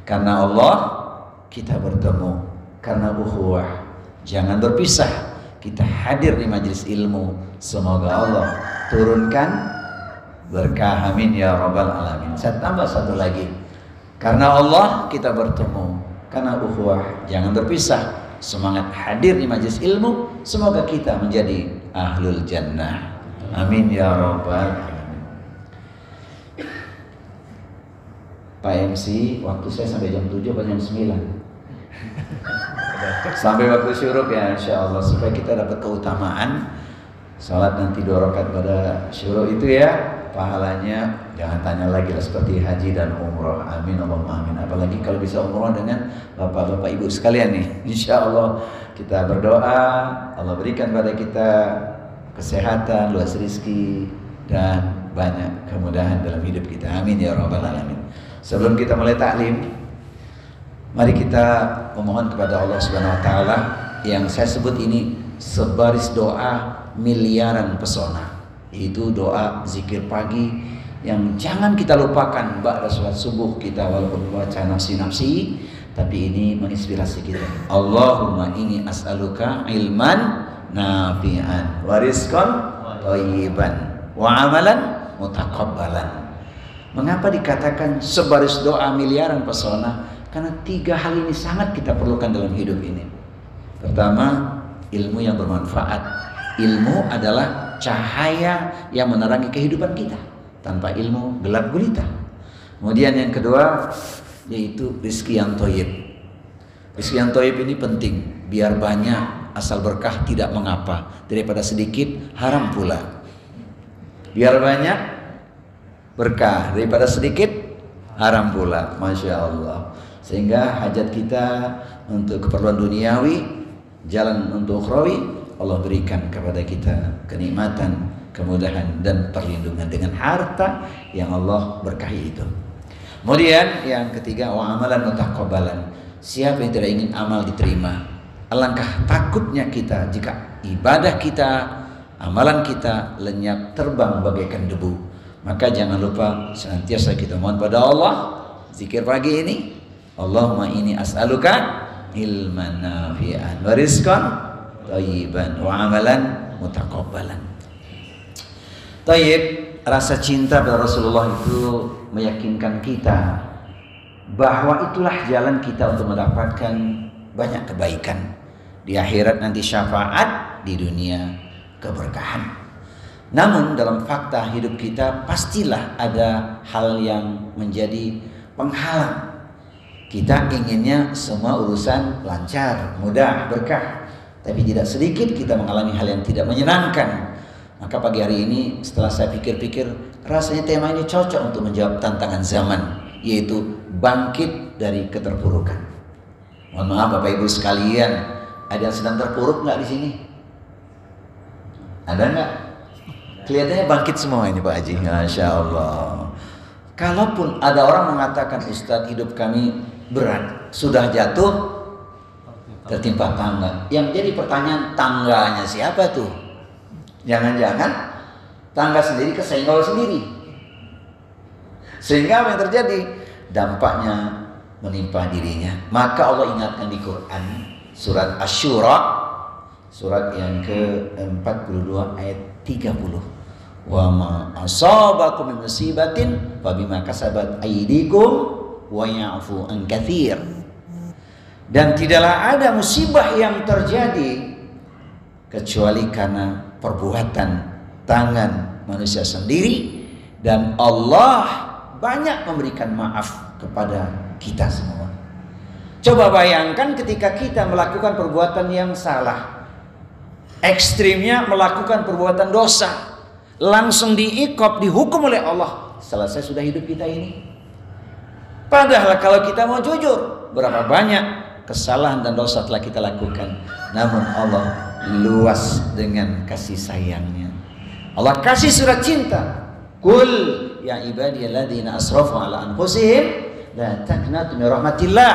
Karena Allah kita bertemu, karena ukhuwah jangan berpisah. Kita hadir di majelis ilmu, semoga Allah turunkan berkah, amin ya rabbal alamin. Saya tambah satu lagi, karena Allah kita bertemu, karena ukhuwah jangan berpisah. Semangat hadir di majelis ilmu, semoga kita menjadi ahlul jannah, amin ya rabbal alamin. Pak MC, waktu saya sampai jam 7 atau jam 9? Sampai waktu syuruk ya, insya Allah, supaya kita dapat keutamaan salat nanti 2 rakaat pada syuruk itu ya, pahalanya jangan tanya lagi lah, seperti haji dan umroh, amin Allahumma amin. Apalagi kalau bisa umroh dengan bapak-bapak ibu sekalian nih, insya Allah kita berdoa Allah berikan pada kita kesehatan, luas rezeki dan banyak kemudahan dalam hidup kita, amin ya rabbal alamin. Sebelum kita mulai taklim, mari kita memohon kepada Allah Subhanahu wa taala yang saya sebut ini sebaris doa miliaran pesona. Itu doa zikir pagi yang jangan kita lupakan ba'da sholat subuh kita, walaupun baca nafsi-nafsi, tapi ini menginspirasi kita. Allahumma inni as'aluka ilman nafi'an wa rizqan thayyiban wa amalan mutaqabbalan. Mengapa dikatakan sebaris doa miliaran pesona? Karena 3 hal ini sangat kita perlukan dalam hidup ini. Pertama, ilmu yang bermanfaat. Ilmu adalah cahaya yang menerangi kehidupan kita. Tanpa ilmu gelap gulita. Kemudian yang kedua, yaitu rizki yang thayyib. Rizki yang thayyib ini penting, biar banyak asal berkah tidak mengapa, daripada sedikit haram pula. Biar banyak berkah daripada sedikit haram pula, masya Allah. Sehingga hajat kita untuk keperluan duniawi, jalan untuk ukhrawi, Allah berikan kepada kita kenikmatan, kemudahan dan perlindungan dengan harta yang Allah berkahi itu. Kemudian yang ketiga, wa amalan mutaqabbalan. Siapa yang tidak ingin amal diterima? Alangkah takutnya kita jika ibadah kita, amalan kita lenyap terbang bagaikan debu. Maka jangan lupa senantiasa kita mohon pada Allah. Zikir pagi ini, Allahumma inni as'aluka ilman nafi'an wa rizqan thayyiban wa amalan mutaqabbalan. Tayyib, rasa cinta pada Rasulullah itu meyakinkan kita bahwa itulah jalan kita untuk mendapatkan banyak kebaikan di akhirat, nanti syafaat, di dunia keberkahan. Namun dalam fakta hidup kita pastilah ada hal yang menjadi penghalang. Kita inginnya semua urusan lancar, mudah, berkah, tapi tidak sedikit kita mengalami hal yang tidak menyenangkan. Maka pagi hari ini setelah saya pikir-pikir, rasanya tema ini cocok untuk menjawab tantangan zaman, yaitu bangkit dari keterpurukan. Mohon maaf Bapak Ibu sekalian, ada yang sedang terpuruk nggak di sini? Ada nggak? Kelihatannya bangkit semua ini Pak Haji, masya Allah. Kalaupun ada orang mengatakan, Ustadz hidup kami berat, sudah jatuh tertimpa tangga. Yang jadi pertanyaan, tangganya siapa tuh? Jangan-jangan tangga sendiri kesenggol sendiri. Sehingga apa yang terjadi? Dampaknya menimpa dirinya. Maka Allah ingatkan di Quran surat Asy-Syura, surat yang ke-42 ayat 30. Wa ma asabakum min musibatin fabima kasabat aydikum wa ya'fu an katsir. Dan tidaklah ada musibah yang terjadi kecuali karena perbuatan tangan manusia sendiri, dan Allah banyak memberikan maaf kepada kita semua. Coba bayangkan ketika kita melakukan perbuatan yang salah, ekstrimnya melakukan perbuatan dosa, langsung diiqab, dihukum oleh Allah, selesai sudah hidup kita ini. Padahal kalau kita mau jujur, berapa banyak kesalahan dan dosa telah kita lakukan, namun Allah luas dengan kasih sayangnya. Allah kasih surat cinta, Qul ya ibadiyalladzina asrafu ala anfusihim la taqnatu min rahmatillah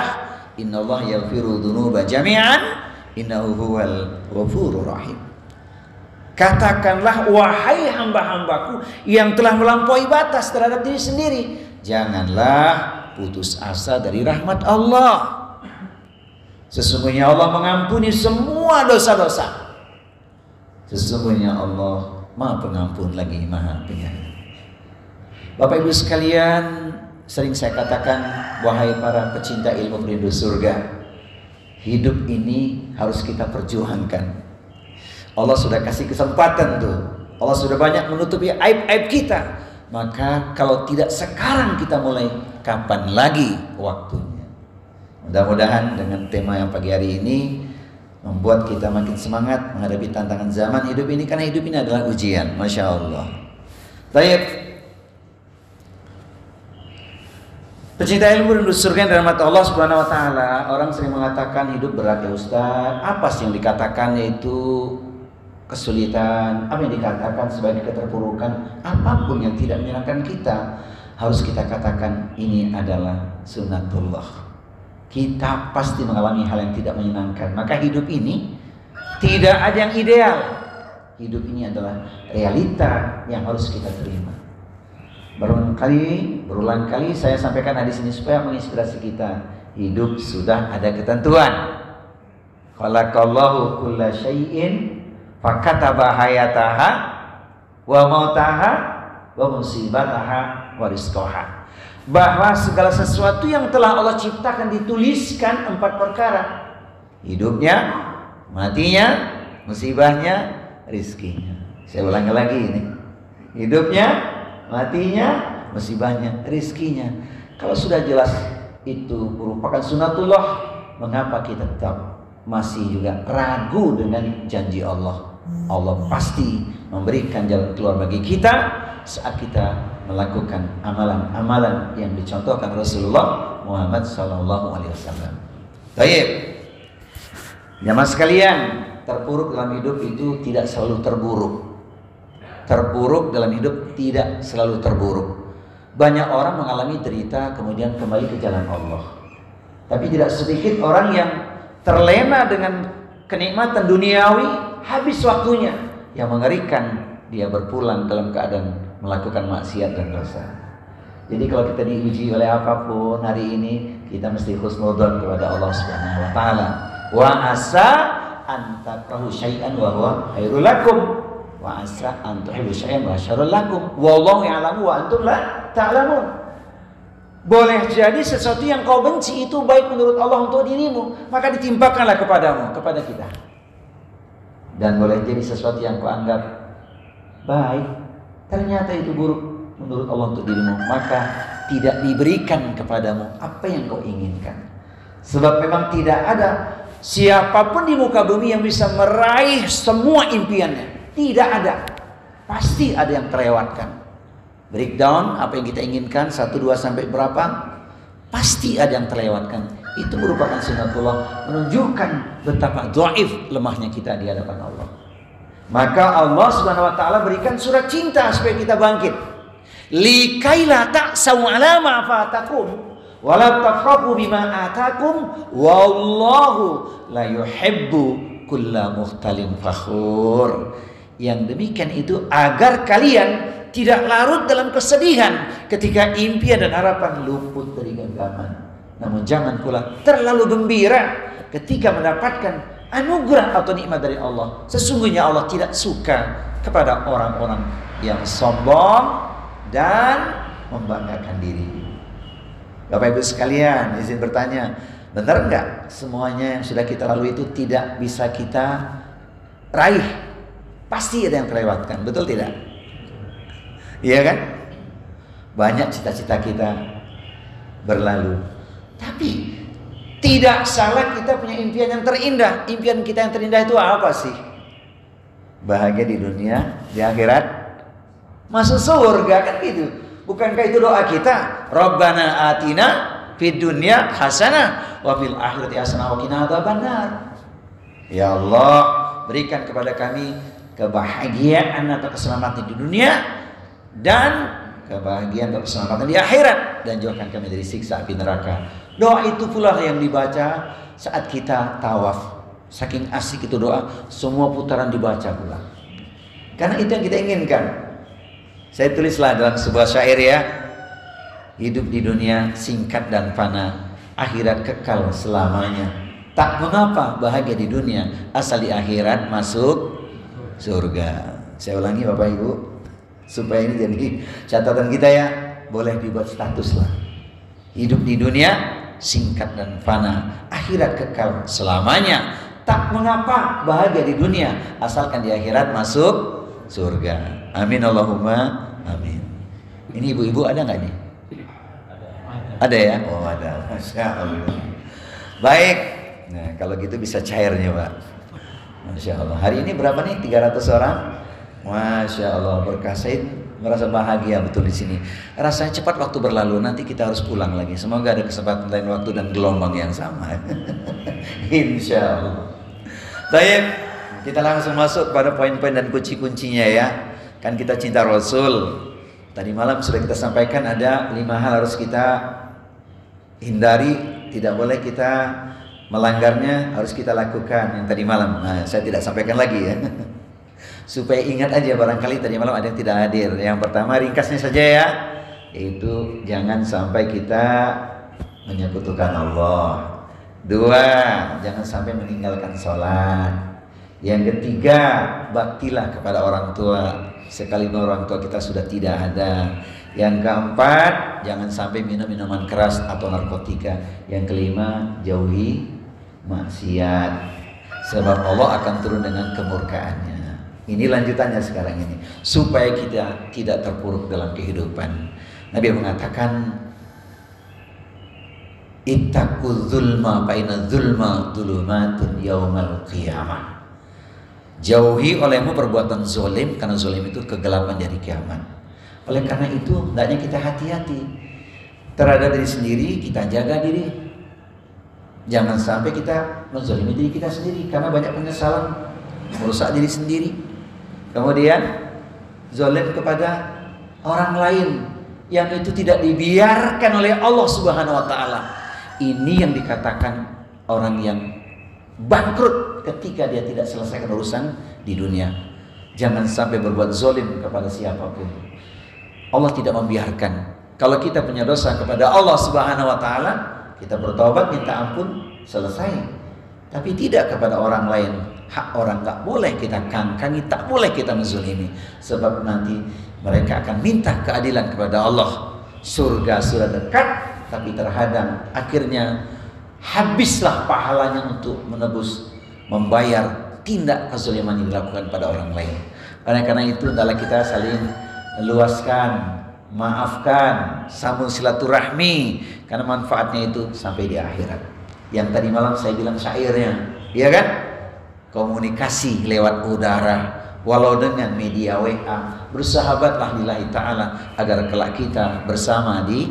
innallaha yaghfiru dzunuba jami'an innahu huwal ghafurur rahim. Katakanlah, wahai hamba-hambaku yang telah melampaui batas terhadap diri sendiri, janganlah putus asa dari rahmat Allah. Sesungguhnya Allah mengampuni semua dosa-dosa. Sesungguhnya Allah Maha Pengampun lagi Maha Penyayang. Bapak Ibu sekalian, sering saya katakan, wahai para pecinta ilmu perindu surga, hidup ini harus kita perjuangkan. Allah sudah kasih kesempatan tuh. Allah sudah banyak menutupi aib-aib kita. Maka kalau tidak sekarang kita mulai, kapan lagi waktunya? Mudah-mudahan dengan tema yang pagi hari ini membuat kita makin semangat menghadapi tantangan zaman hidup ini, karena hidup ini adalah ujian. Masya Allah. Baik. Pecinta ilmu dan surga yang dirahmati Allah Subhanahu wa taala, orang sering mengatakan hidup berat ya Ustaz. Apa sih yang dikatakan, yaitu kesulitan, apa yang dikatakan sebagai keterpurukan, apapun yang tidak menyenangkan kita, harus kita katakan ini adalah sunnatullah. Kita pasti mengalami hal yang tidak menyenangkan. Maka hidup ini tidak ada yang ideal. Hidup ini adalah realita yang harus kita terima. Berulang kali saya sampaikan hadis ini supaya menginspirasi kita. Hidup sudah ada ketentuan. Khalaqallahu kulla syai'in fakataba hayataha wa mautaha wa musibataha wa rizqaha. Bahwa segala sesuatu yang telah Allah ciptakan dituliskan 4 perkara. Hidupnya, matinya, musibahnya, rizkinya. Saya ulangi lagi ini. Hidupnya, matinya, musibahnya, rizkinya. Kalau sudah jelas itu merupakan sunnatullah, mengapa kita tetap masih juga ragu dengan janji Allah? Allah pasti memberikan jalan keluar bagi kita saat kita melakukan amalan-amalan yang dicontohkan Rasulullah Muhammad SAW. Baik, jamaah sekalian, terpuruk dalam hidup itu tidak selalu terburuk. Terpuruk dalam hidup tidak selalu terburuk. Banyak orang mengalami derita kemudian kembali ke jalan Allah. Tapi tidak sedikit orang yang terlena dengan kenikmatan duniawi, habis waktunya. Yang mengerikan, dia berpulang dalam keadaan melakukan maksiat dan dosa. Jadi kalau kita diuji oleh apapun hari ini, kita mesti husnudzon kepada Allah Subhanahu wa taala. Wa asa an takrahu syai'an wa huwa khairul lakum. Wa asa an tuhibbu syai'an wa syarrul lakum. Wallahu ya'lamu wa antum la ta'lamun. Boleh jadi sesuatu yang kau benci itu baik menurut Allah untuk dirimu, maka ditimpakanlah kepadamu, kepada kita. Dan boleh jadi sesuatu yang kau anggap baik, ternyata itu buruk menurut Allah untuk dirimu, maka tidak diberikan kepadamu apa yang kau inginkan. Sebab memang tidak ada siapapun di muka bumi yang bisa meraih semua impiannya. Tidak ada. Pasti ada yang terlewatkan. Breakdown apa yang kita inginkan 1, 2 sampai berapa, pasti ada yang terlewatkan. Itu merupakan sunnatullah, menunjukkan betapa dhaif lemahnya kita di hadapan Allah. Maka Allah Subhanahu wa taala berikan surat cinta supaya kita bangkit. Likaila ta'sau 'ala ma fatakum wa la tafrahu bima atakum wallahu la yuhibbu kulla mukhtalin fakhur. Yang demikian itu agar kalian tidak larut dalam kesedihan ketika impian dan harapan luput dari genggaman. Namun jangan pula terlalu gembira ketika mendapatkan anugerah atau nikmat dari Allah. Sesungguhnya Allah tidak suka kepada orang-orang yang sombong dan membanggakan diri. Bapak Ibu sekalian, izin bertanya, benar enggak semuanya yang sudah kita lalui itu tidak bisa kita raih? Pasti ada yang terlewatkan, betul tidak? Iya kan? Banyak cita-cita kita berlalu. Tapi tidak salah kita punya impian yang terindah. Impian kita yang terindah itu apa sih? Bahagia di dunia, di akhirat, masuk surga, kan gitu. Bukankah itu doa kita? Rabbana atina fid dunya hasanah wa fil akhirati hasanah wa qina adzabannar. Ya Allah, berikan kepada kami kebahagiaan atau keselamatan di dunia dan kebahagiaan atau keselamatan di akhirat, dan jauhkan kami dari siksa api neraka. Doa itu pula yang dibaca saat kita tawaf. Saking asik itu doa, semua putaran dibaca pula. Karena itu yang kita inginkan. Saya tulislah dalam sebuah syair ya. Hidup di dunia singkat dan fana, akhirat kekal selamanya. Tak mengapa bahagia di dunia, asal di akhirat masuk surga. Saya ulangi Bapak Ibu, supaya ini jadi catatan kita ya. Boleh dibuat status lah. Hidup di dunia singkat dan fana, akhirat kekal selamanya. Tak mengapa bahagia di dunia, asalkan di akhirat masuk surga. Amin Allahumma amin. Ini ibu-ibu ada nggak nih? Ada ya? Oh ada. Masya Allah. Baik. Nah kalau gitu bisa cairnya Pak. Masya Allah. Hari ini berapa nih? 300 orang. Masya Allah. Berkah, saya merasa bahagia betul di sini. Rasanya cepat waktu berlalu. Nanti kita harus pulang lagi. Semoga ada kesempatan lain waktu dan gelombang yang sama. Insya Allah. Baik. Kita langsung masuk pada poin-poin dan kunci-kuncinya ya. Kan kita cinta Rasul. Tadi malam sudah kita sampaikan ada 5 hal harus kita hindari, tidak boleh kita melanggarnya, harus kita lakukan yang tadi malam. Nah, saya tidak sampaikan lagi ya. Supaya ingat aja, barangkali tadi malam ada yang tidak hadir. Yang pertama ringkasnya saja ya, yaitu jangan sampai kita menyekutukan Allah. 2, jangan sampai meninggalkan sholat. Yang ketiga, baktilah kepada orang tua sekalipun orang tua kita sudah tidak ada. Yang keempat, jangan sampai minum minuman keras atau narkotika. Yang kelima, jauhi maksiat, sebab Allah akan turun dengan kemurkaannya. Ini lanjutannya sekarang ini, supaya kita tidak terpuruk dalam kehidupan. Nabi mengatakan, ittaqul zulma fa inna zulma dzulumatun yaumal qiyamah. Jauhi olehmu perbuatan zolim, karena zolim itu kegelapan dari kiamat. Oleh karena itu, hendaknya kita hati-hati terhadap diri sendiri, kita jaga diri. Jangan sampai kita menzalimi diri kita sendiri, karena banyak penyesalan, merusak diri sendiri. Kemudian zalim kepada orang lain yang itu tidak dibiarkan oleh Allah Subhanahu wa taala. Ini yang dikatakan orang yang bangkrut ketika dia tidak selesaikan urusan di dunia. Jangan sampai berbuat zalim kepada siapapun. Allah tidak membiarkan. Kalau kita punya dosa kepada Allah Subhanahu wa taala, kita bertobat, minta ampun, selesai. Tapi tidak kepada orang lain. Hak orang tak boleh kita kangkangi, tak boleh kita menzalimi, sebab nanti mereka akan minta keadilan kepada Allah. Surga sudah dekat tapi terhadang. Akhirnya habislah pahalanya untuk menebus, membayar tindak kezaliman yang dilakukan pada orang lain. Oleh karena itu adalah kita saling luaskan, maafkan, sambung silaturahmi, karena manfaatnya itu sampai di akhirat. Yang tadi malam saya bilang syairnya, ya kan? Komunikasi lewat udara, walau dengan media WA, bersahabatlah lillahi ta'ala agar kelak kita bersama di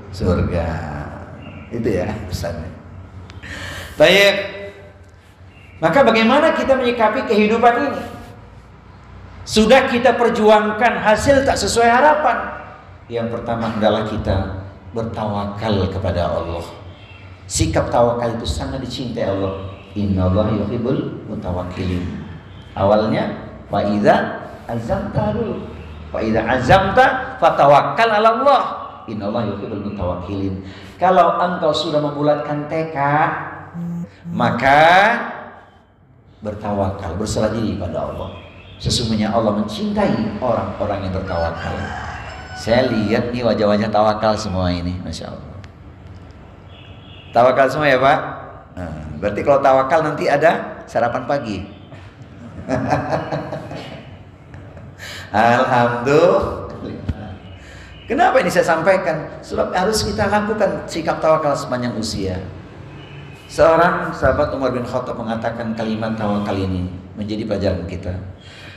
surga. Itu ya pesannya. Baik. Maka bagaimana kita menyikapi kehidupan ini? Sudah kita perjuangkan, hasil tak sesuai harapan. Yang pertama adalah kita bertawakal kepada Allah. Sikap tawakal itu sangat dicintai Allah. Innallaha yuhibbul mutawakkilin. Awalnya fa idza azamta dulu. Fa idza azamta fatawakkal 'ala Allah. Innallaha yuhibbul mutawakkilin. Kalau engkau sudah membulatkan tekad, maka bertawakal, berserah diri pada Allah. Sesungguhnya Allah mencintai orang-orang yang bertawakal. Saya lihat nih wajah-wajah tawakal semua ini, Masya Allah. Tawakal semua ya Pak? Nah, berarti kalau tawakal nanti ada sarapan pagi. Alhamdulillah. Kenapa ini saya sampaikan? Sebab harus kita lakukan sikap tawakal sepanjang usia. Seorang sahabat Umar bin Khattab mengatakan kalimat tawakal ini menjadi pelajaran kita.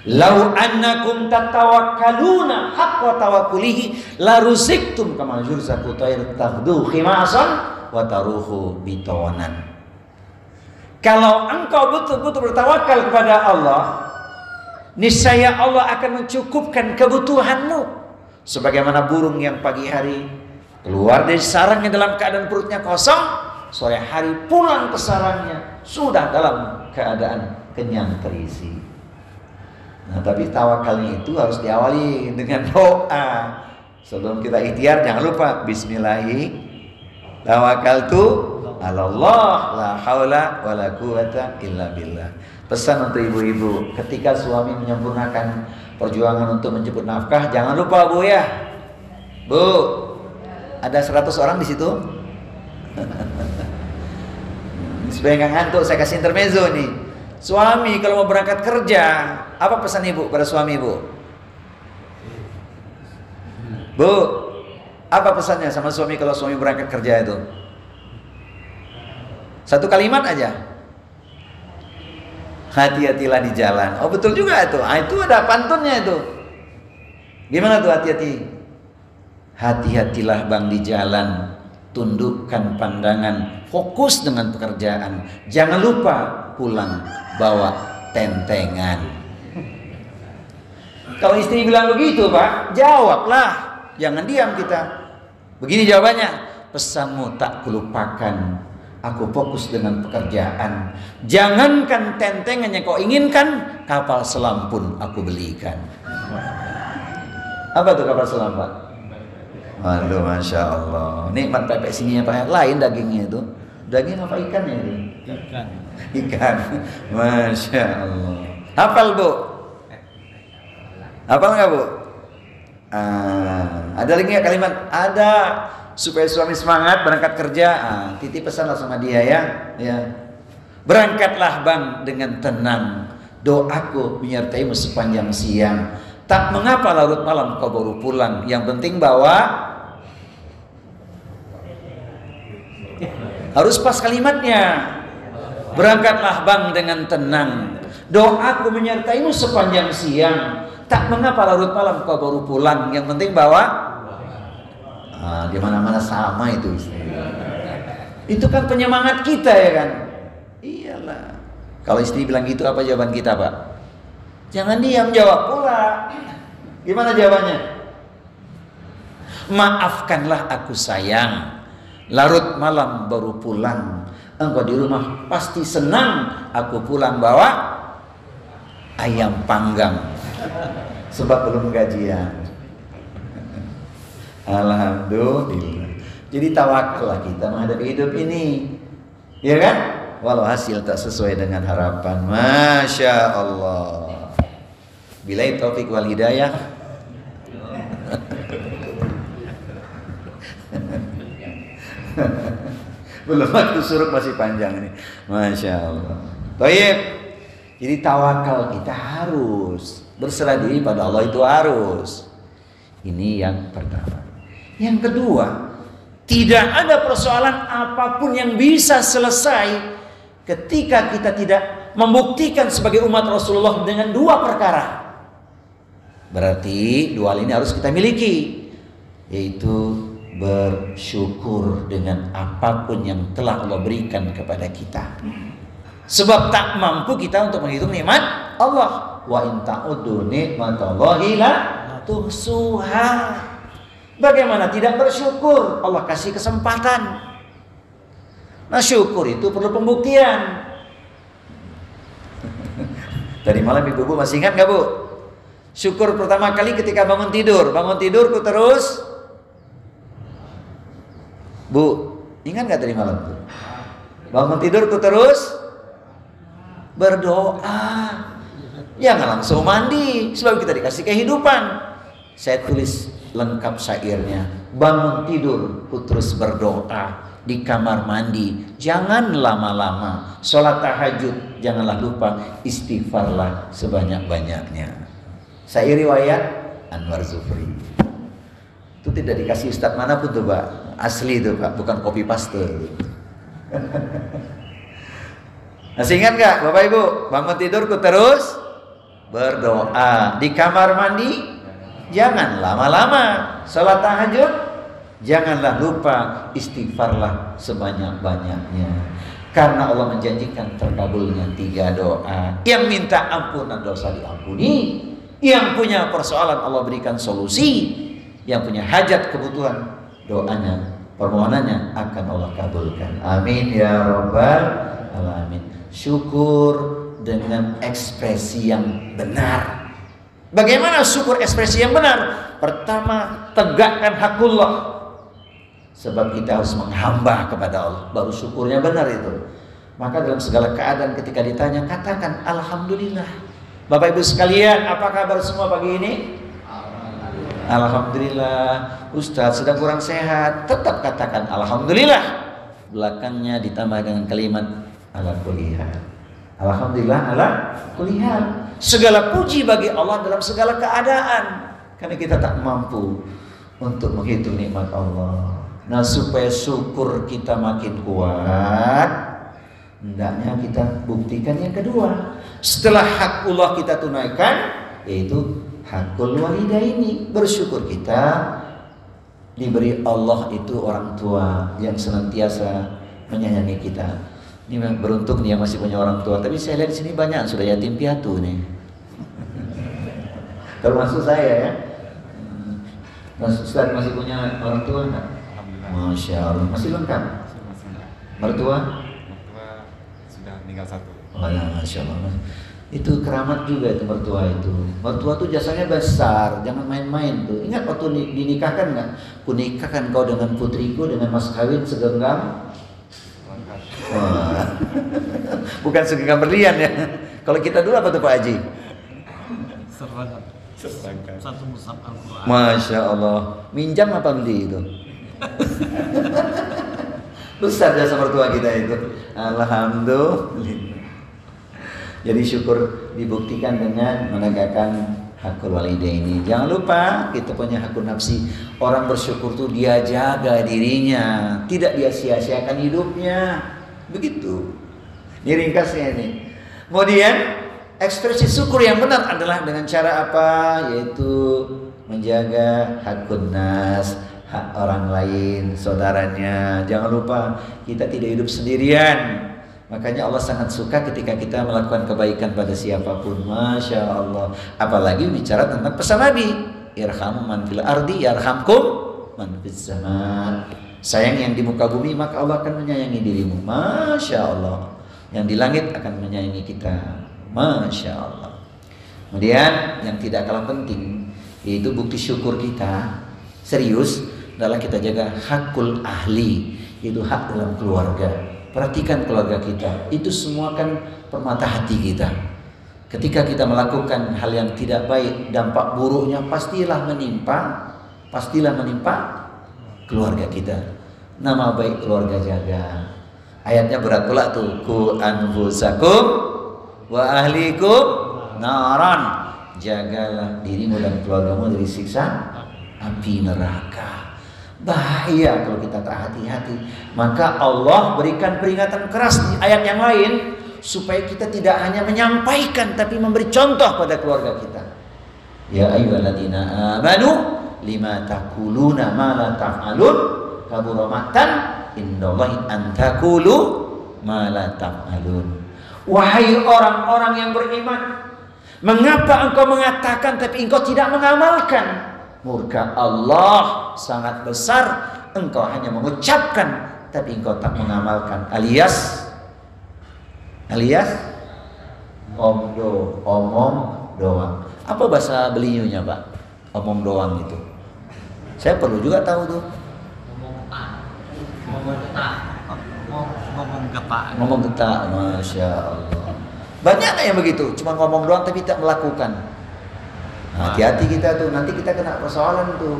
Lau annakum tatawakkaluna haqqa tawakkulihi la ruziktum kama yurzaku tayr taghdu khimasan wa taruhu bitawanan. Kalau engkau betul-betul bertawakal kepada Allah, niscaya Allah akan mencukupkan kebutuhanmu. Sebagaimana burung yang pagi hari keluar dari sarangnya dalam keadaan perutnya kosong, sore hari pulang ke sarangnya sudah dalam keadaan kenyang terisi. Nah, tapi tawakalnya itu harus diawali dengan doa. Sebelum kita ikhtiar jangan lupa bismillahi tawakkaltu 'alallah la haula wala quwata illa billah. Pesan untuk ibu-ibu, ketika suami menyempurnakan perjuangan untuk menjemput nafkah, jangan lupa Bu ya. Bu, ada 100 orang di situ. Supaya nggak ngantuk, saya kasih intermezzo nih. Suami kalau mau berangkat kerja, apa pesan ibu pada suami ibu? Bu, apa pesannya sama suami kalau suami berangkat kerja itu? Satu kalimat aja. Hati-hatilah di jalan. Oh betul juga itu. Itu ada pantunnya itu. Gimana tuh hati-hati? Hati-hatilah bang di jalan. Tundukkan pandangan. Fokus dengan pekerjaan. Jangan lupa pulang bawa tentengan. Kalau istri bilang begitu Pak, jawablah. Jangan diam kita. Begini jawabannya, pesanmu tak kulupakan. Aku fokus dengan pekerjaan. Jangankan tentengan yang kau inginkan, kapal selam pun aku belikan. Apa tuh kapal selam Pak? Waduh, Masya Allah. Nikmat pepek sini Pak. Lain dagingnya itu. Daging apa ikannya itu? Ikan. Masya Allah. Hafal Bu? Hafal nggak Bu? Ada lagi nggak kalimat? Ada, supaya suami semangat berangkat kerja. Titip pesanlah sama dia ya. Berangkatlah bang dengan tenang. Doaku menyertaimu sepanjang siang. Tak mengapa larut malam kau baru pulang. Yang penting bawa. Harus pas kalimatnya. Berangkatlah bang dengan tenang. Doaku menyertaimu sepanjang siang. Tak mengapa larut malam kau baru pulang. Yang penting bawa. Di mana-mana sama itu. Itu kan penyemangat kita ya kan. Iyalah. Kalau istri bilang gitu, apa jawaban kita Pak? Jangan diam, jawab pula. Gimana jawabannya? Maafkanlah aku sayang. Larut malam baru pulang. Engkau di rumah pasti senang. Aku pulang bawa ayam panggang. Sebab belum gajian. Alhamdulillah. Jadi tawakallah kita menghadapi hidup ini. Ya kan? Walau hasil tak sesuai dengan harapan. Masya Allah. Billahi taufik wal hidayah. Belum waktu suruk masih panjang ini. Masya Allah. Baik. Jadi tawakal kita harus berserah diri pada Allah, itu harus. Ini yang pertama. Yang kedua, tidak ada persoalan apapun yang bisa selesai ketika kita tidak membuktikan sebagai umat Rasulullah dengan dua perkara. Berarti dua hal ini harus kita miliki, yaitu bersyukur dengan apapun yang telah Allah berikan kepada kita. Sebab tak mampu kita untuk menghitung nikmat Allah. Wa in ta'uddu nikmatallahi la tuhsuha. Bagaimana tidak bersyukur? Allah kasih kesempatan. Nah, syukur itu perlu pembuktian. Tadi malam ibu-ibu masih ingat gak Bu? Syukur pertama kali ketika bangun tidur. Bangun tidurku terus. Bu, ingat gak tadi malam? Bangun tidurku terus berdoa. Jangan langsung mandi, sebab kita dikasih kehidupan. Saya tulis lengkap syairnya. Bangun tidur ku terus berdoa. Di kamar mandi jangan lama-lama. Sholat tahajud janganlah lupa. Istighfarlah sebanyak-banyaknya. Syair riwayat Anwar Zufri. Itu tidak dikasih ustadz manapun tuh Pak. Asli itu Pak, bukan copy paste. Masih ingat gak Bapak Ibu? Bangun tidurku terus berdoa. Di kamar mandi jangan lama-lama. Sholat tahajud janganlah lupa. Istighfarlah sebanyak-banyaknya. Karena Allah menjanjikan terkabulnya 3 doa. Yang minta ampunan dosa diampuni. Yang punya persoalan Allah berikan solusi. Yang punya hajat kebutuhan, doanya, permohonannya akan Allah kabulkan. Amin ya rabbal alamin. Syukur dengan ekspresi yang benar. Bagaimana syukur ekspresi yang benar? Pertama, tegakkan hakullah. Sebab kita harus menghamba kepada Allah, baru syukurnya benar itu. Maka dalam segala keadaan ketika ditanya, katakan alhamdulillah. Bapak Ibu sekalian, apa kabar semua pagi ini? Alhamdulillah. Ustaz sedang kurang sehat, tetap katakan alhamdulillah. Belakangnya ditambah dengan kalimat ala kulli hal. Alhamdulillah ala kulli hal. Segala puji bagi Allah dalam segala keadaan. Karena kita tak mampu untuk menghitung nikmat Allah. Nah, supaya syukur kita makin kuat, hendaknya kita buktikan yang kedua. Setelah hakullah kita tunaikan, yaitu hakul walidaini. Bersyukur kita diberi Allah itu orang tua yang senantiasa menyayangi kita. Ini memang beruntung dia masih punya orang tua. Tapi saya lihat di sini banyak sudah yatim piatu nih. Termasuk saya ya. Mas Ustaz masih punya orang tua enggak? Masya Allah, masih lengkap. Mertua? Mertua sudah meninggal satu. Oh ya, Masya Allah. Itu keramat juga itu mertua itu. Mertua tuh jasanya besar, jangan main-main tuh. Ingat waktu dinikahkan nggak? Kunikahkan kau dengan putriku dengan mas kawin segenggam. Wah. Bukan segenggam berlian ya. Kalau kita dulu apa tuh Pak Haji? Seragam. Satu mushaf Al-Quran. Masya Allah. Minjam apa beli itu? Besar jasa mertua kita itu. Alhamdulillah. Jadi syukur dibuktikan dengan menegakkan hakul walidaini. Jangan lupa kita punya hakul nafsi. Orang bersyukur tuh dia jaga dirinya, tidak dia sia-siakan hidupnya. Begitu. Ini ringkasnya ini. Kemudian ekspresi syukur yang benar adalah dengan cara apa? Yaitu menjaga hakun nas, hak orang lain, saudaranya. Jangan lupa kita tidak hidup sendirian. Makanya Allah sangat suka ketika kita melakukan kebaikan pada siapapun. Masya Allah. Apalagi bicara tentang pesan Nabi, irhamu man fil ardi yarhamkum man fis sama. Sayang yang di muka bumi, maka Allah akan menyayangi dirimu. Masya Allah. Yang di langit akan menyayangi kita. Masya Allah. Kemudian yang tidak kalah penting, yaitu bukti syukur kita serius adalah kita jaga hakul ahli, yaitu hak dalam keluarga. Perhatikan keluarga kita, itu semua kan permata hati kita. Ketika kita melakukan hal yang tidak baik, dampak buruknya pastilah menimpa keluarga kita. Nama baik keluarga jaga. Ayatnya berat pula tuh, ku anfusakum wa ahlikum naran. Jagalah dirimu dan keluargamu dari siksa api neraka. Bahaya kalau kita tak hati-hati. Maka Allah berikan peringatan keras di ayat yang lain supaya kita tidak hanya menyampaikan tapi memberi contoh pada keluarga kita. Ya ayyuhalladzina amanu lima taquluna ma la taf'alun kabura maqtan indallahi an taqulu ma la taf'alun. Wahai orang-orang yang beriman, mengapa engkau mengatakan tapi engkau tidak mengamalkan? Murka Allah sangat besar. Engkau hanya mengucapkan tapi engkau tak mengamalkan, alias omong doang. Apa bahasa Beliunya Pak? Omong doang itu. Saya perlu juga tahu tuh. Ngomong getak. Masya Allah. Banyak yang begitu, cuma ngomong doang tapi tak melakukan. Hati-hati kita tuh, nanti kita kena persoalan tuh.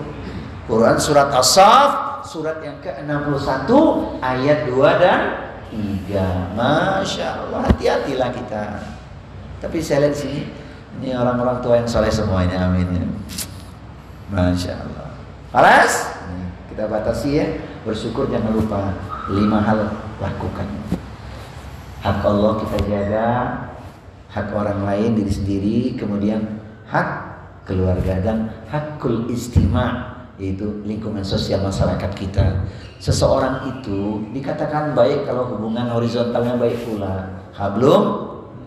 Quran surat As-Saff, surat yang ke-61 ayat 2 dan 3. Masya Allah, hati-hatilah kita. Tapi saya lihat sini, ini orang-orang tua yang soleh semuanya, amin ya. Masya Allah. Paras, kita batasi ya. Bersyukur jangan lupa 5 hal lakukan. Hak Allah kita jaga, hak orang lain, diri sendiri, kemudian hak keluarga dan hakul istima', yaitu lingkungan sosial masyarakat kita. Seseorang itu dikatakan baik kalau hubungan horizontalnya baik pula. Hablum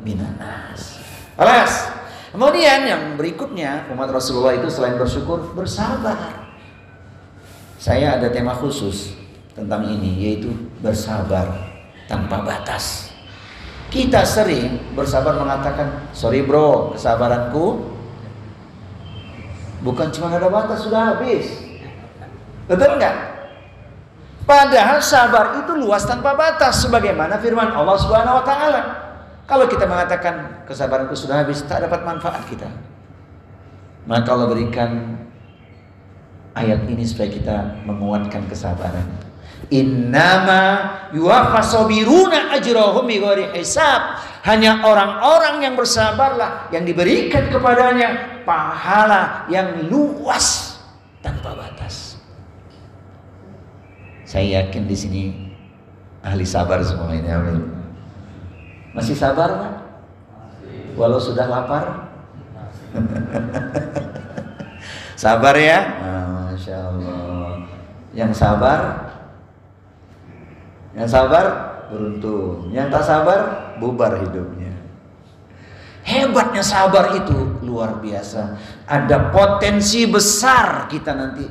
minanas. Alas. Kemudian yang berikutnya, umat Rasulullah itu selain bersyukur, bersabar. Saya ada tema khusus tentang ini, yaitu bersabar tanpa batas. Kita sering bersabar mengatakan, sorry bro, kesabaranku Bukan cuma ada batas sudah habis. Betul nggak? Padahal sabar itu luas tanpa batas, sebagaimana firman Allah Subhanahu wa taala. Kalau kita mengatakan kesabaranku sudah habis, tak dapat manfaat kita. Maka Allah berikan ayat ini supaya kita menguatkan kesabaran. Innama yuwaffasabiruna ajrahum bighairi hisab. Hanya orang-orang yang bersabarlah yang diberikan kepadanya pahala yang luas tanpa batas. Saya yakin di sini ahli sabar semua ini, amin. Masih sabar Pak? Walau sudah lapar? Sabar ya? Masya Allah. Yang sabar beruntung. Yang tak sabar bubar hidupnya. Hebatnya sabar itu luar biasa. Ada potensi besar kita nanti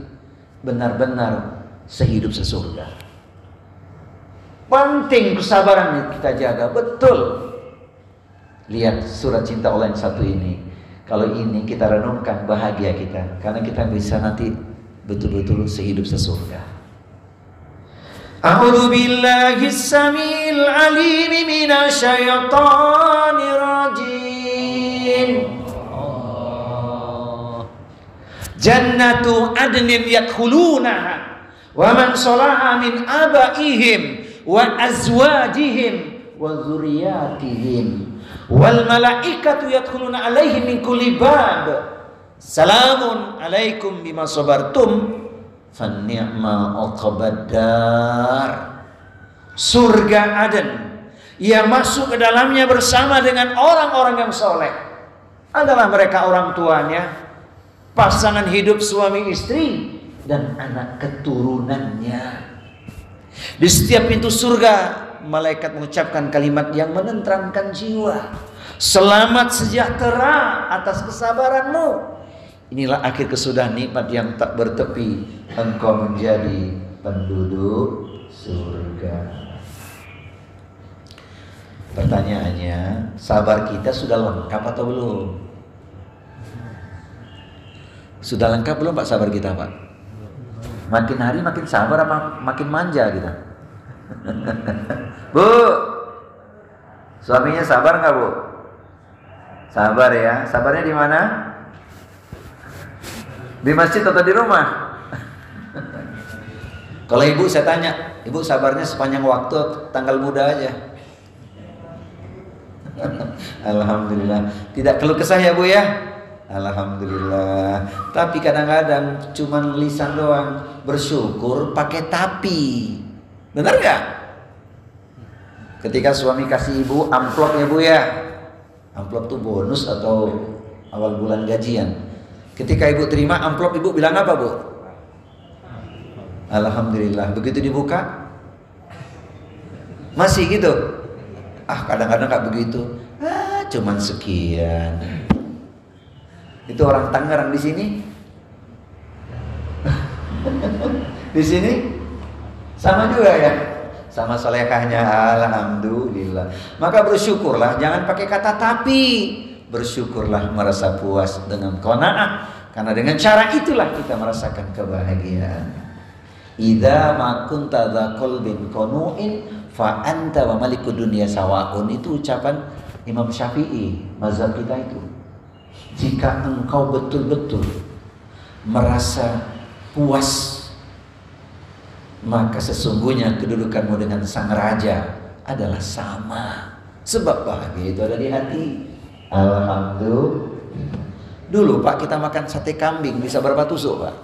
benar-benar sehidup sesurga. Penting kesabaran kita jaga, betul. Lihat surat cinta Allah yang satu ini. Kalau ini kita renungkan, bahagia kita, karena kita bisa nanti betul-betul sehidup sesurga. A'udzu billahi samil alim minasyaitonir rajim. Jannatu adnin yadkhulunaha wa man salaha min abaihim wa azwajihim wa dzurriyyatihim wal malaikatu yadkhuluna alaihim min kulli bab. Salamun alaikum bima sabartum fanni'ma uqbaddar. Surga Aden yang masuk ke dalamnya bersama dengan orang-orang yang soleh adalah mereka orang tuanya, pasangan hidup suami istri, dan anak keturunannya. Di setiap pintu surga malaikat mengucapkan kalimat yang menenteramkan jiwa. Selamat sejahtera atas kesabaranmu. Inilah akhir kesudahan nikmat yang tak bertepi. Engkau menjadi penduduk surga. Pertanyaannya, sabar kita sudah lengkap atau belum? Sudah lengkap belum Pak sabar kita Pak? Makin hari makin sabar apa makin manja kita? Bu, suaminya sabar nggak Bu? Sabar ya. Sabarnya di mana? Di masjid atau di rumah? Kalau ibu saya tanya, ibu sabarnya sepanjang waktu tanggal muda aja. Alhamdulillah. Tidak keluh kesah ya Bu ya? Alhamdulillah. Tapi kadang-kadang cuman lisan doang. Bersyukur pakai tapi. Benar nggak? Ketika suami kasih ibu amplop ya Bu ya. Amplop tuh bonus atau awal bulan gajian. Ketika ibu terima amplop, ibu bilang apa Bu? Alhamdulillah. Begitu dibuka masih gitu? Ah kadang-kadang gak begitu. Cuman sekian. Itu orang Tangerang di sini. Di sini sama juga ya. Sama solehahnya, alhamdulillah. Maka bersyukurlah, jangan pakai kata tapi. Bersyukurlah, merasa puas dengan qanaah, karena dengan cara itulah kita merasakan kebahagiaan. Idza ma kunta dza qalbin qanu'in fa anta wa malikud dunya sawaun. Itu ucapan Imam Syafi'i, mazhab kita itu. Jika engkau betul-betul merasa puas, maka sesungguhnya kedudukanmu dengan sang raja adalah sama. Sebab bahagia itu ada di hati. Alhamdulillah. Dulu Pak kita makan sate kambing bisa berapa tusuk Pak?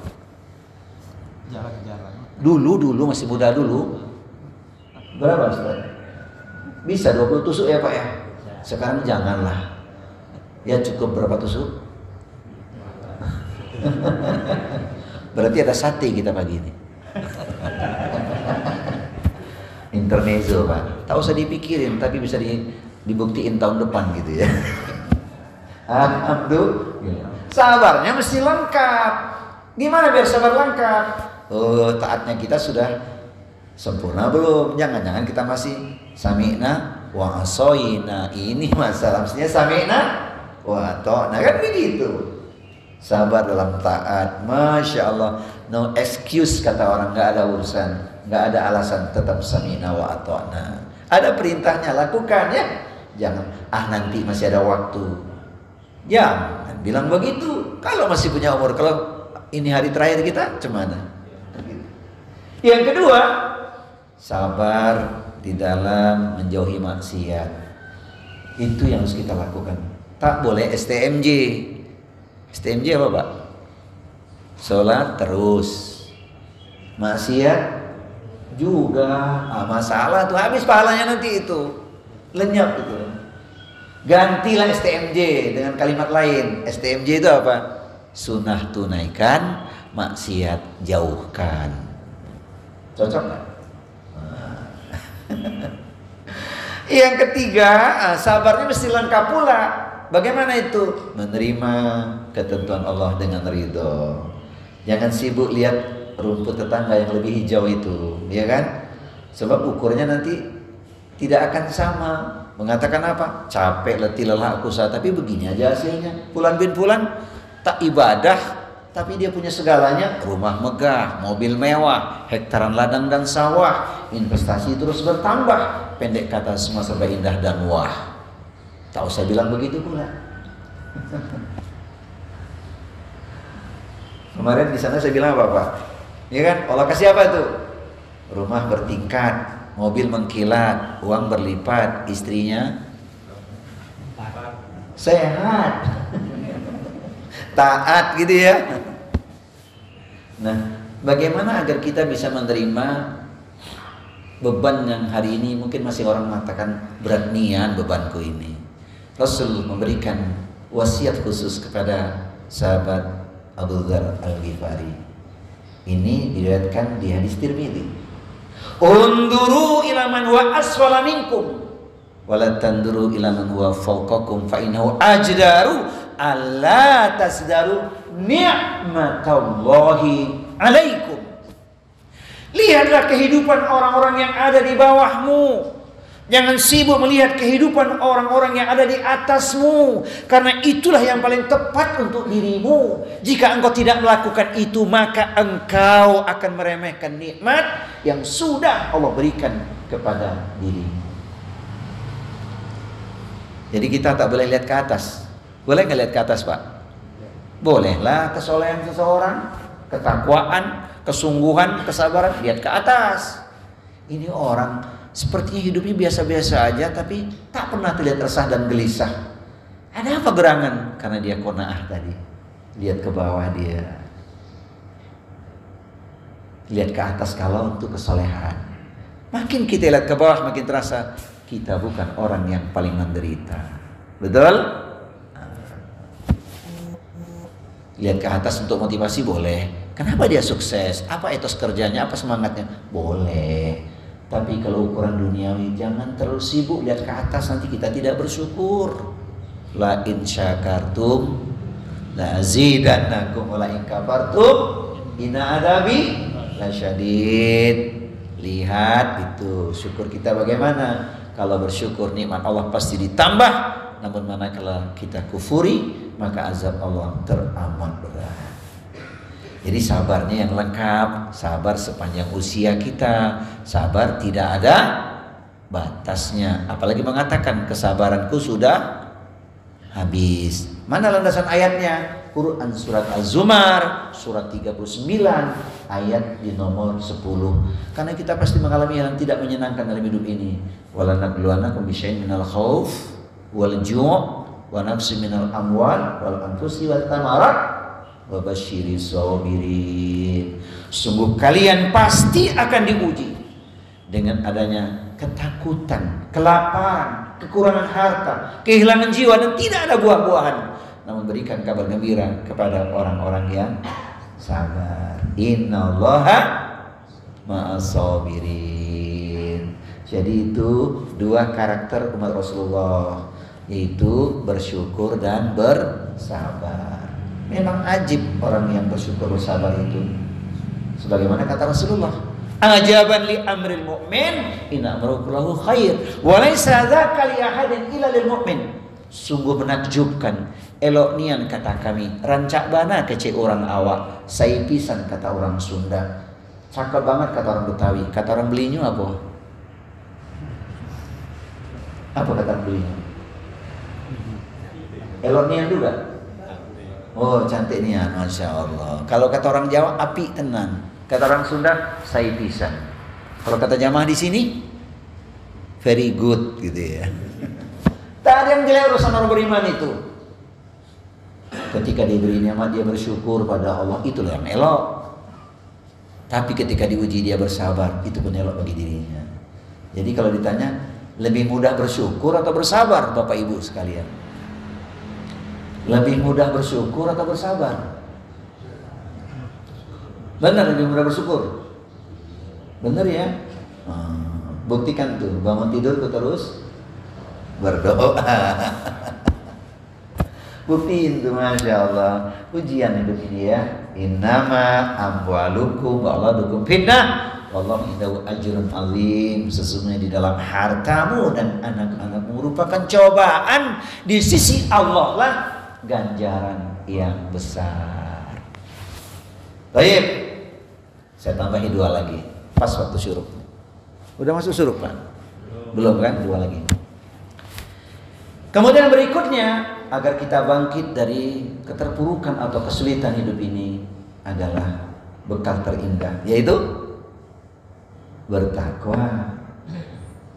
Jarang-jarang. Dulu masih muda dulu. Berapa Ustaz? Bisa 20 tusuk ya Pak ya? Sekarang janganlah. Ya cukup berapa tusuk? Berarti ada sate kita pagi ini. Intermezzo Pak. Tak usah dipikirin, tapi bisa dibuktiin tahun depan gitu ya. Alhamdulillah. Sabarnya mesti lengkap. Gimana biar sabar lengkap? Oh, taatnya kita sudah sempurna belum? Jangan-jangan kita masih sami'na wa asoina. Ini masalah mestinya sami'na wa ata'na, kan begitu. sabar dalam taat. Masya Allah, no excuse kata orang, nggak ada urusan, nggak ada alasan, tetap sami'na wa ata'na. Ada perintahnya lakukan ya, jangan nanti masih ada waktu. Jangan bilang begitu. Kalau masih punya umur, kalau ini hari terakhir kita, cemana? Yang kedua, sabar di dalam menjauhi maksiat. Itu yang harus kita lakukan. Tak boleh STMJ. STMJ apa Pak? Sholat terus, maksiat juga. Masalah tuh, habis pahalanya nanti itu, lenyap itu. Gantilah STMJ dengan kalimat lain. STMJ itu apa? Sunnah tunaikan, maksiat jauhkan. Cocok nggak? Yang ketiga, sabarnya mesti lengkap pula. Bagaimana itu? Menerima ketentuan Allah dengan ridho. Jangan sibuk lihat rumput tetangga yang lebih hijau itu, ya kan? Sebab ukurnya nanti tidak akan sama. Mengatakan apa? Capek, letih, lelah aku usaha, tapi begini aja hasilnya. Fulan bin Fulan tak ibadah, tapi dia punya segalanya. Rumah megah, mobil mewah, hektaran ladang dan sawah, investasi terus bertambah. Pendek kata, semua serba indah dan wah. Tak usah bilang begitu pula. Kemarin di sana saya bilang apa Pak? Ya kan, Allah kasih apa tuh? Rumah bertingkat, mobil mengkilat, uang berlipat, istrinya sehat, taat gitu ya. Nah, bagaimana agar kita bisa menerima beban yang hari ini mungkin masih orang mengatakan berat nian bebanku ini. Rasul memberikan wasiat khusus kepada sahabat Abu Dzar Al-Ghifari. Ini diriwayatkan di hadis Tirmidzi. Unduru ila man huwa asfala minkum wa la tanduru ila man huwa fawqakum fa innahu ajdaru alla tasdaru ni'matallahi alaikum. Lihatlah kehidupan orang-orang yang ada di bawahmu. Jangan sibuk melihat kehidupan orang-orang yang ada di atasmu, karena itulah yang paling tepat untuk dirimu. Jika engkau tidak melakukan itu, maka engkau akan meremehkan nikmat yang sudah Allah berikan kepada dirimu. Jadi kita tak boleh lihat ke atas. Boleh nggak lihat ke atas Pak? Bolehlah kesolehan seseorang, ketakwaan, kesungguhan, kesabaran, lihat ke atas. Ini orang sepertinya hidupnya biasa-biasa aja, tapi tak pernah terlihat resah dan gelisah. Ada apa gerangan? Karena dia qanaah tadi. Lihat ke bawah dia. Lihat ke atas kalau untuk kesolehan. Makin kita lihat ke bawah, makin terasa kita bukan orang yang paling menderita. Betul? Lihat ke atas untuk motivasi boleh. Kenapa dia sukses? Apa etos kerjanya? Apa semangatnya? Boleh. Tapi kalau ukuran duniawi, jangan terlalu sibuk lihat ke atas, nanti kita tidak bersyukur. La in syakartum la azidannakum wa la in kafartum inna adabi lasyadid. Lihat itu syukur kita bagaimana. Kalau bersyukur nikmat Allah pasti ditambah. Namun manakala kita kufuri, maka azab Allah teramat berat. Jadi sabarnya yang lengkap, sabar sepanjang usia kita, sabar tidak ada batasnya. Apalagi mengatakan kesabaranku sudah habis. Mana landasan ayatnya? Quran surat Az-Zumar surat 39 ayat di nomor 10. Karena kita pasti mengalami yang tidak menyenangkan dalam hidup ini. Walanabluwannakum bisyai'in minal khauf wal ju' wa naqsin minal amwal wal anfusi wat thamarat wabashiri sabirin. Sungguh kalian pasti akan diuji dengan adanya ketakutan, kelaparan, kekurangan harta, kehilangan jiwa dan tidak ada buah-buahan. Namun berikan kabar gembira kepada orang-orang yang sabar. Innallaha ma'as sabirin. Jadi itu dua karakter umat Rasulullah, yaitu bersyukur dan bersabar. Memang ajib orang yang bersyukur bersabar itu. Sebagaimana kata Rasulullah, ajaban li amril mu'min inna amrahu kulluhu khair wa laysa dzaka li ahadin illa lil mu'min. Sungguh menakjubkan. Elok nian kata kami, rancak bana kece orang awak, saya pisan kata orang Sunda. Cakep banget kata orang Betawi. Kata orang Belinyu apa? Apa kata Belinyu? Elok nian juga. Oh cantik nian, Masya Allah. Kalau kata orang Jawa, api tenan. Kata orang Sunda, saya pisan. Kalau kata jamaah di sini, very good gitu ya. Tak ada yang jelek urusan orang beriman itu. Ketika diberi nikmat dia bersyukur pada Allah, itulah yang elok. Tapi ketika diuji dia bersabar, itu pun elok bagi dirinya. Jadi kalau ditanya, lebih mudah bersyukur atau bersabar Bapak Ibu sekalian? Lebih mudah bersyukur atau bersabar? Benar lebih mudah bersyukur. Benar ya? Buktikan tuh, bangun tidur tuh terus berdoa. Buktiin tuh, Masya Allah. Ujian hidup ini ya. Innama amwalukum wa auladukum fitnah wallahu indahu ajrun alim. Sesungguhnya di dalam hartamu dan anak-anakmu merupakan cobaan. Di sisi Allah lah ganjaran yang besar. Baik, saya tambahin 2 lagi. Pas waktu syuruk. Udah masuk syuruk Pak? Belum kan? 2 lagi. Kemudian berikutnya, agar kita bangkit dari keterpurukan atau kesulitan hidup ini adalah bekal terindah, yaitu bertakwa.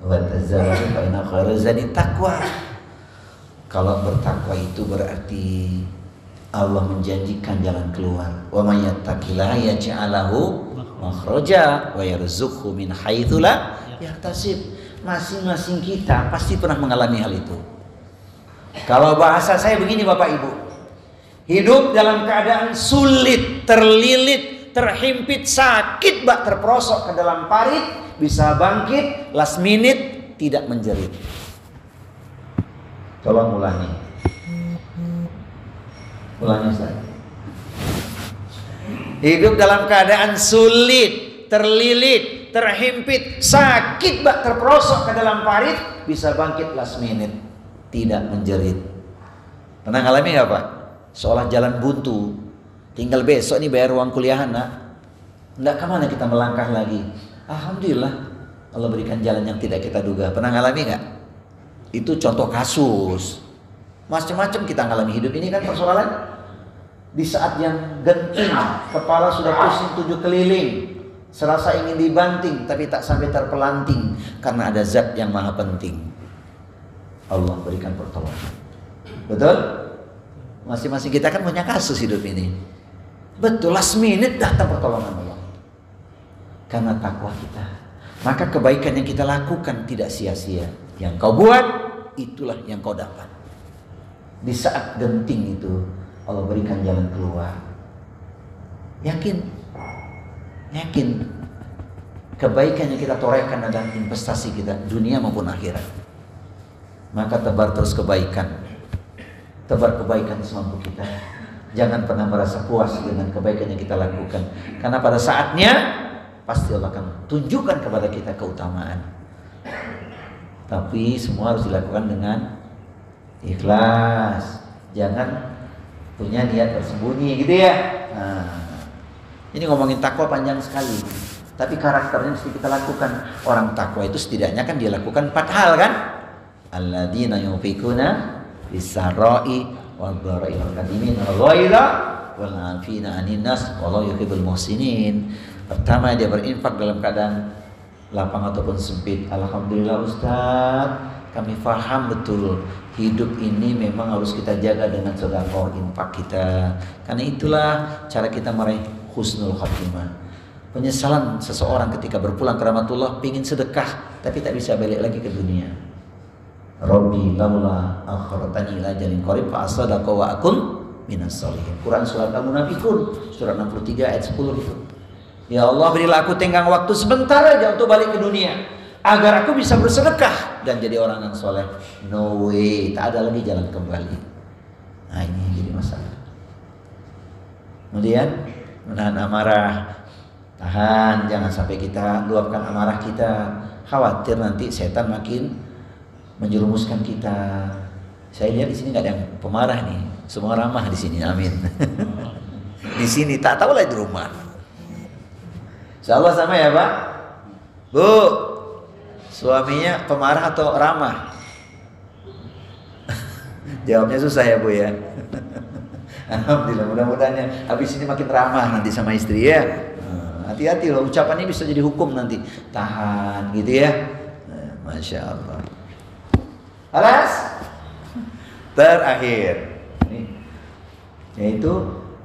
Wa tazawwadu fa inna khairaz zadi taqwa. Kalau bertakwa itu berarti Allah menjanjikan jalan keluar. Wa may yattaqillaha yaj'al lahu makhraja wa yarzuqhu min haitsu la yahtasib. Masing-masing kita pasti pernah mengalami hal itu. Kalau bahasa saya begini Bapak Ibu, hidup dalam keadaan sulit, terlilit, terhimpit, sakit, bak terperosok ke dalam parit, bisa bangkit, last minute tidak menjerit. Tolong ulangi. Ulangi saya. Hidup dalam keadaan sulit, terlilit, terhimpit, sakit, bak terperosok ke dalam parit, bisa bangkit last minute. Tidak menjerit. Pernah ngalami gak Pak? Seolah jalan buntu, tinggal besok nih bayar uang kuliah anak, nggak kemana kita melangkah lagi. Alhamdulillah Allah berikan jalan yang tidak kita duga. Pernah ngalami gak? Itu contoh kasus. Macam-macam kita ngalami hidup ini kan persoalan. Di saat yang genting, kepala sudah pusing 7 keliling, serasa ingin dibanting tapi tak sampai terpelanting karena ada zat yang maha penting. Allah berikan pertolongan. Betul? Masing-masing kita kan punya kasus hidup ini. Betul, last minute datang pertolongan Allah. Karena takwa kita. Maka kebaikan yang kita lakukan tidak sia-sia. Yang kau buat, itulah yang kau dapat. Di saat genting itu, Allah berikan jalan keluar. Yakin? Yakin? Kebaikan yang kita torehkan adalah investasi kita, dunia maupun akhirat. Maka tebar terus kebaikan. Tebar kebaikan semampu kita. Jangan pernah merasa puas dengan kebaikan yang kita lakukan. Karena pada saatnya pasti Allah akan tunjukkan kepada kita keutamaan. Tapi semua harus dilakukan dengan ikhlas. Jangan punya niat tersembunyi gitu ya. Ini ngomongin takwa panjang sekali. Tapi karakternya mesti kita lakukan. Orang takwa itu setidaknya kan dia lakukan 4 hal kan? Alladzina yunfikuna bis-sarra'i wad-dharra'i wal kadhimina al-ghaidha wal 'afina 'anil nas wallahu yuhibbul muhsinin. Pertama, dia berinfak dalam keadaan lapang ataupun sempit. Alhamdulillah Ustaz, kami faham betul hidup ini memang harus kita jaga dengan sedekah infak kita. Karena itulah cara kita meraih husnul khatimah. Penyesalan seseorang ketika berpulang ke rahmatullah, pingin sedekah tapi tak bisa balik lagi ke dunia. Rabbi laula akhartani ila ajalin qarib fa asadaqa wa akun minas sholihin. Quran surat Al-Munafiqun surat 63 ayat 10 itu. Ya Allah, berilah aku tenggang waktu sebentar aja untuk balik ke dunia agar aku bisa bersedekah dan jadi orang yang soleh. No way, tak ada lagi jalan kembali. Nah, ini yang jadi masalah. Kemudian menahan amarah. Tahan, jangan sampai kita luapkan amarah kita. Khawatir nanti setan makin menjerumuskan kita. Saya lihat di sini nggak ada yang pemarah nih, semua ramah di sini, amin. Di sini tak tahu lah di rumah. Insyaallah sama ya Pak. Bu, suaminya pemarah atau ramah? Jawabnya susah ya Bu ya. Alhamdulillah, mudah-mudahan ya habis ini makin ramah nanti sama istri ya. Hati-hati loh, ucapan ini bisa jadi hukum nanti. Tahan gitu ya. Masya Allah. Alas. Terakhir nih, yaitu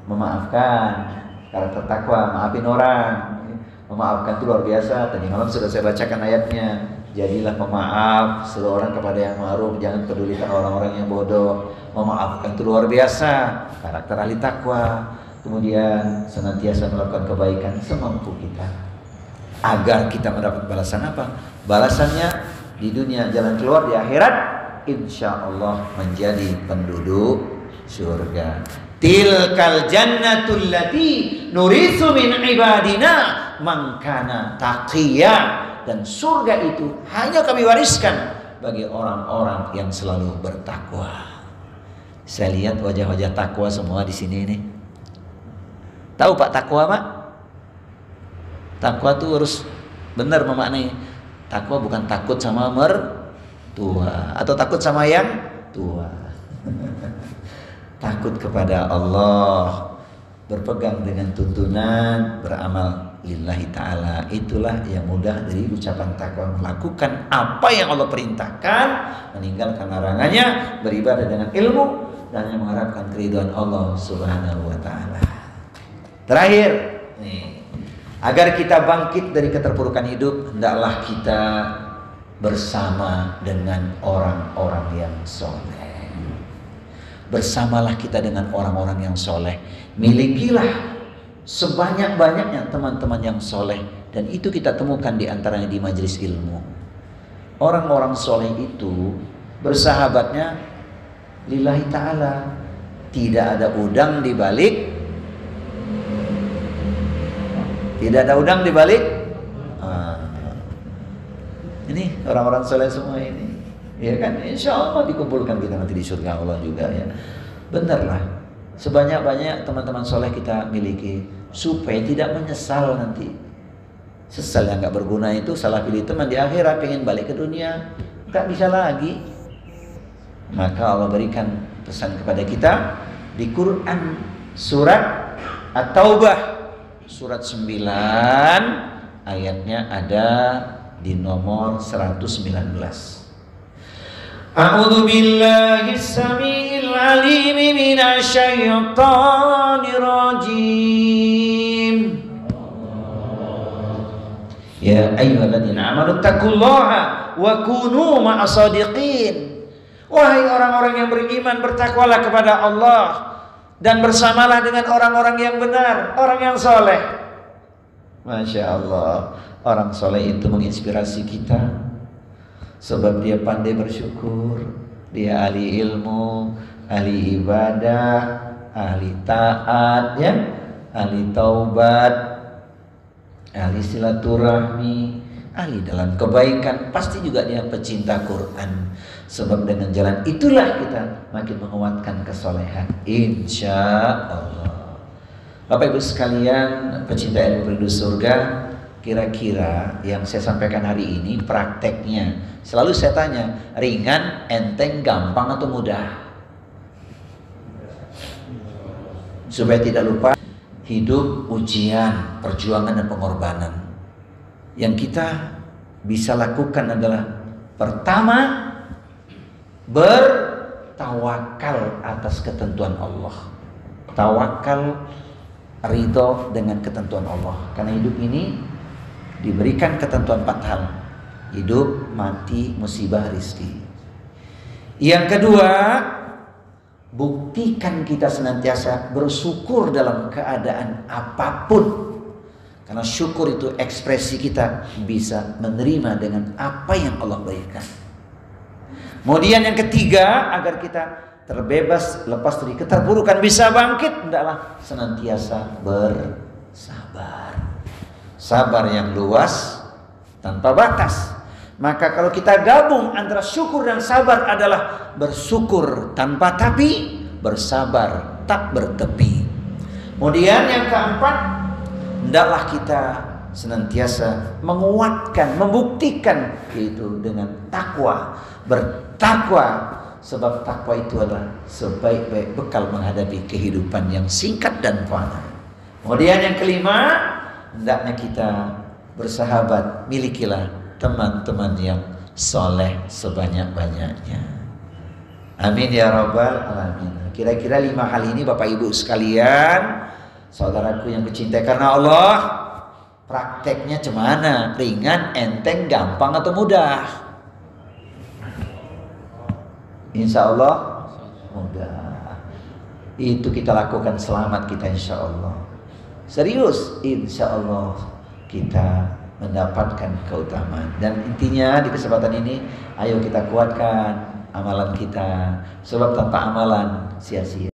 memaafkan. Karakter takwa, maafin orang. Memaafkan itu luar biasa. Tadi malam sudah saya bacakan ayatnya. Jadilah pemaaf seluruh orang kepada yang ma'ruf, jangan pedulikan orang-orang yang bodoh. Memaafkan itu luar biasa. Karakter ahli takwa. Kemudian senantiasa melakukan kebaikan semampu kita, agar kita mendapat balasan apa? Balasannya di dunia, jalan keluar di akhirat, insya Allah menjadi penduduk surga. Tilkal jannatul lati nurisu min ibadina man kana taqiyya. Dan surga itu hanya kami wariskan bagi orang-orang yang selalu bertakwa. Saya lihat wajah-wajah takwa semua di sini ini. Tahu Pak takwa Pak? Takwa itu harus benar memaknai. Takwa bukan takut sama mertua atau takut sama yang tua. Takut kepada Allah, berpegang dengan tuntunan, beramal lillahi ta'ala. Itulah yang mudah dari ucapan takwa. Melakukan apa yang Allah perintahkan, meninggalkan larangannya, beribadah dengan ilmu, dan yang mengharapkan keridhaan Allah subhanahu wa ta'ala. Terakhir nih, agar kita bangkit dari keterpurukan hidup, hendaklah kita bersama dengan orang-orang yang soleh. Bersamalah kita dengan orang-orang yang soleh. Milikilah sebanyak-banyaknya teman-teman yang soleh, dan itu kita temukan di antaranya di majelis ilmu. Orang-orang soleh itu bersahabatnya lillahi ta'ala, tidak ada udang di balik, tidak ada udang di balik. Ini orang-orang soleh semua ini, ya kan? Insya Allah dikumpulkan kita nanti di surga Allah juga ya. Benarlah, sebanyak-banyak teman-teman soleh kita miliki, supaya tidak menyesal nanti. Sesal yang gak berguna itu salah pilih teman di akhirat, pengen balik ke dunia gak bisa lagi. Maka Allah berikan pesan kepada kita di Quran surat At-Taubah surat 9 ayatnya ada di nomor 119. A'udzu billahi samiil alim minasy syaithanir rajim. Ya ayyuhalladzina amanu taqullaha wa kunu ma'as shadiqin. Wahai orang-orang yang beriman, bertakwalah kepada Allah dan bersamalah dengan orang-orang yang benar, orang yang soleh. Masya Allah, orang soleh itu menginspirasi kita. Sebab dia pandai bersyukur, dia ahli ilmu, ahli ibadah, ahli taat, ya, ahli taubat, ahli silaturahmi, ahli dalam kebaikan. Pasti juga dia pecinta Quran. Sebab dengan jalan itulah kita makin menguatkan kesolehan, insya Allah. Bapak Ibu sekalian, pecinta ilmu penduduk surga, kira-kira yang saya sampaikan hari ini prakteknya, selalu saya tanya, ringan, enteng, gampang atau mudah? Supaya tidak lupa, hidup ujian, perjuangan dan pengorbanan. Yang kita bisa lakukan adalah pertama, bertawakal atas ketentuan Allah. Tawakal, ridho dengan ketentuan Allah. Karena hidup ini diberikan ketentuan 4 hal: hidup, mati, musibah, rizki. Yang kedua, buktikan kita senantiasa bersyukur dalam keadaan apapun. Karena syukur itu ekspresi kita bisa menerima dengan apa yang Allah berikan. Kemudian yang ketiga, agar kita terbebas lepas dari keterpurukan, bisa bangkit, hendaklah senantiasa bersabar. Sabar yang luas tanpa batas. Maka kalau kita gabung antara syukur dan sabar adalah bersyukur tanpa tapi, bersabar tak bertepi. Kemudian yang keempat, hendaklah kita senantiasa menguatkan, membuktikan itu dengan takwa, bertakwa, sebab takwa itu adalah sebaik-baik bekal menghadapi kehidupan yang singkat dan fana. Kemudian yang kelima, hendaknya kita bersahabat, milikilah teman-teman yang soleh sebanyak-banyaknya. Amin ya rabbal alamin. Kira-kira 5 hal ini Bapak Ibu sekalian, saudaraku yang dicintai karena Allah, prakteknya cemana? Ringan, enteng, gampang atau mudah? Insya Allah mudah. Itu kita lakukan, selamat kita insya Allah. Serius, insya Allah kita mendapatkan keutamaan. Dan intinya di kesempatan ini, ayo kita kuatkan amalan kita, sebab tanpa amalan sia-sia.